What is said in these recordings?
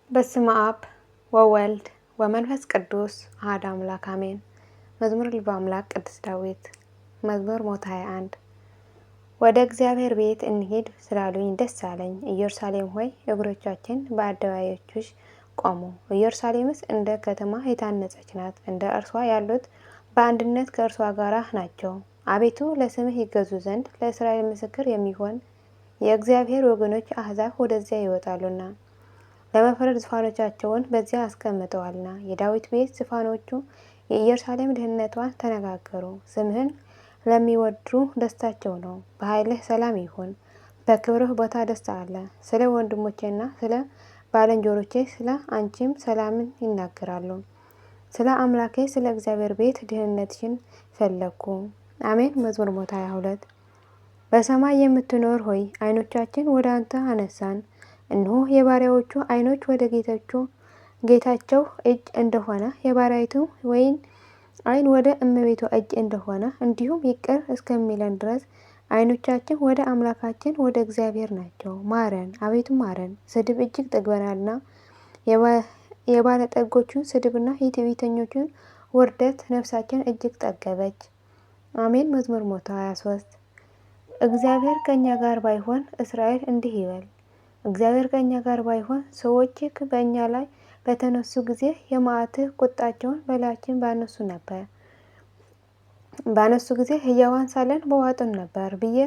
በስመ አብ ወወልድ ወመንፈስ ቅዱስ አሐዱ አምላክ አሜን። መዝሙር ልበ አምላክ ቅዱስ ዳዊት መዝሙር 121 ወደ እግዚአብሔር ቤት እንሂድ ስላሉኝ ደስ አለኝ። ኢየሩሳሌም ሆይ እግሮቻችን በአደባባዮችሽ ቆሙ። ኢየሩሳሌምስ እንደ ከተማ የታነጸች ናት፣ እንደ እርሷ ያሉት በአንድነት ከእርሷ ጋር ናቸው። አቤቱ ለስምህ ይገዙ ዘንድ ለእስራኤል ምስክር የሚሆን የእግዚአብሔር ወገኖች አሕዛብ ወደዚያ ይወጣሉና ለመፍረድ ዙፋኖቻቸውን በዚያ አስቀምጠዋልና። የዳዊት ቤት ዙፋኖቹ የኢየሩሳሌም ድህነቷን ተነጋገሩ። ስምህን ለሚወዱ ደስታቸው ነው። በኃይልህ ሰላም ይሁን፣ በክብርህ ቦታ ደስታ አለ። ስለ ወንድሞቼና ስለ ባልንጀሮቼ ስለ አንቺም ሰላምን ይናገራሉ። ስለ አምላኬ ስለ እግዚአብሔር ቤት ድህነትሽን ፈለግኩ። አሜን። መዝሙር 122 በሰማይ የምትኖር ሆይ ዓይኖቻችን ወደ አንተ አነሳን። እነሆ የባሪያዎቹ ዓይኖች ወደ ጌታቸው እጅ እንደሆነ የባሪያይቱ ወይን ዓይን ወደ እመቤቷ እጅ እንደሆነ እንዲሁም ይቅር እስከሚለን ድረስ ዓይኖቻችን ወደ አምላካችን ወደ እግዚአብሔር ናቸው። ማረን አቤቱ ማረን፣ ስድብ እጅግ ጠግበናልና የባለጠጎቹን ስድብና የትዕቢተኞቹን ውርደት ነፍሳችን እጅግ ጠገበች። አሜን። መዝሙር 123 እግዚአብሔር ከእኛ ጋር ባይሆን እስራኤል እንዲህ ይበል። እግዚአብሔር ከእኛ ጋር ባይሆን ሰዎችህ በእኛ ላይ በተነሱ ጊዜ የመዓትህ ቁጣቸውን በላያችን ባነሱ ጊዜ ሕያዋን ሳለን በዋጡን ነበር ብዬ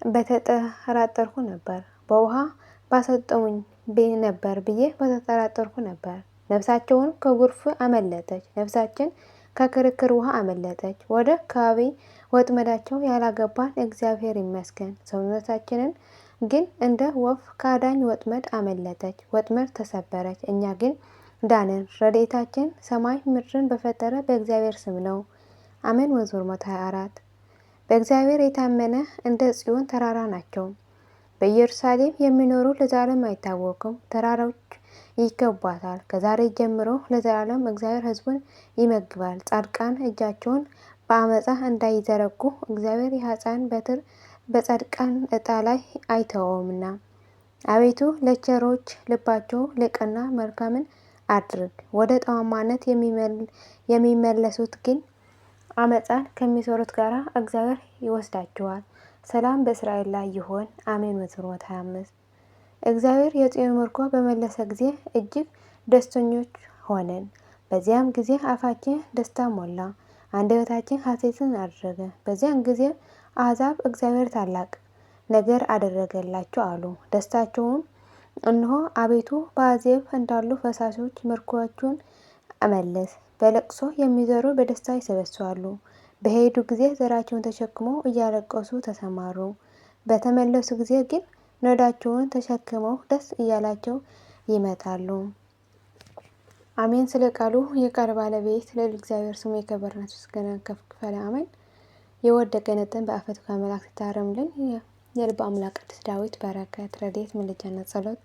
በተጠራጠርኩ ነበር። በውሃ ባሰጠሙኝ ነበር ብዬ በተጠራጠርኩ ነበር። ነፍሳቸውን ከጎርፍ አመለጠች፣ ነፍሳችን ከክርክር ውሃ አመለጠች። ወደ ከባቢ ወጥመዳቸው ያላገባን እግዚአብሔር ይመስገን። ሰውነታችንን ግን እንደ ወፍ ከአዳኝ ወጥመድ አመለጠች። ወጥመድ ተሰበረች፣ እኛ ግን ዳንን። ረድኤታችን ሰማይ ምድርን በፈጠረ በእግዚአብሔር ስም ነው። አሜን። መዝሙር 124 በእግዚአብሔር የታመነ እንደ ጽዮን ተራራ ናቸው። በኢየሩሳሌም የሚኖሩ ለዘላለም አይታወቁም። ተራሮች ይከቧታል። ከዛሬ ጀምሮ ለዘላለም እግዚአብሔር ሕዝቡን ይመግባል። ጻድቃን እጃቸውን በአመፃ እንዳይዘረጉ እግዚአብሔር የኃጥአን በትር በጻድቃን ዕጣ ላይ አይተወውምና። አቤቱ ለቸሮች ልባቸው ለቀና መልካምን አድርግ። ወደ ጠማማነት የሚመለሱት ግን አመፃን ከሚሰሩት ጋር እግዚአብሔር ይወስዳቸዋል። ሰላም በእስራኤል ላይ ይሆን። አሜን። መዝሙር 125 እግዚአብሔር የጽዮን ምርኮ በመለሰ ጊዜ እጅግ ደስተኞች ሆነን። በዚያም ጊዜ አፋችን ደስታ ሞላ፣ አንደበታችን ሐሴትን አደረገ። በዚያን ጊዜ አሕዛብ እግዚአብሔር ታላቅ ነገር አደረገላቸው አሉ። ደስታቸውም እነሆ አቤቱ በአዜብ እንዳሉ ፈሳሾች ምርኮአቸውን አመለስ። በለቅሶ የሚዘሩ በደስታ ይሰበስባሉ። በሄዱ ጊዜ ዘራቸውን ተሸክመው እያለቀሱ ተሰማሩ። በተመለሱ ጊዜ ግን ነዳቸውን ተሸክመው ደስ እያላቸው ይመጣሉ። አሜን። ስለ ቃሉ የቃል ባለቤት ለእግዚአብሔር ስሙ የከበረና ምስጋና ከፍ ይበል። አሜን። የወደቀ ነጥን በአፈቱ ከመላእክት ታረምልን። የልበ አምላክ ቅዱስ ዳዊት በረከት ረድኤት ምልጃና ጸሎት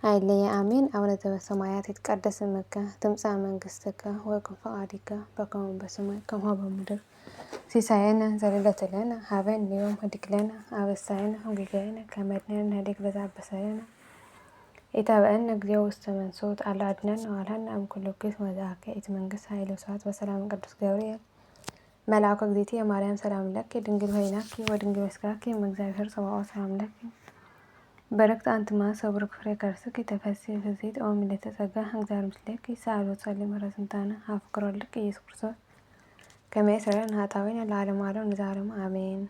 አይለየ። አሜን። አቡነ ዘበሰማያት ይትቀደስ ስምከ ትምጻእ መንግሥትከ ወይኩን ፈቃድከ በከመ በሰማይ ከማሁ በምድር ሲሳየነ ዘለለዕለትነ ሀበነ ዮም ኅድግ ለነ አበሳየነ ወጌጋየነ ከመ ንሕነኒ ንኅድግ ለዘአበሰለነ ኢታብአነ እግዚኦ ውስተ መንሱት አላ አድኅነነ ወባልሐነ እምኩሉ እኩይ ወመዝአከ ኢቲ መንግሥት ኃይል ወስብሐት በሰላም ቅዱስ ገብርኤል መልአከ እግዝእትየ ማርያም ሰላም ለኪ ድንግል ሆይናኪ ወድንግል መስጋኪ እምእግዚአብሔር ጸባኦት ሰላም ለኪ በረክት አንቲ እምአንስት ወቡሩክ ፍሬ ከርሥኪ ተፈሥሒ ፍሥሕት ኦ ምልዕተ ጸጋ እግዚአብሔር ምስሌኪ ሰአሊ ወጸልዪ ምህረተ ስንታነ አፍቅሮ ልክ ኢየሱስ ክርስቶስ ከመ ይስረይ ኃጣውኢነ ለዓለመ ዓለም ለዘላለሙ አሜን።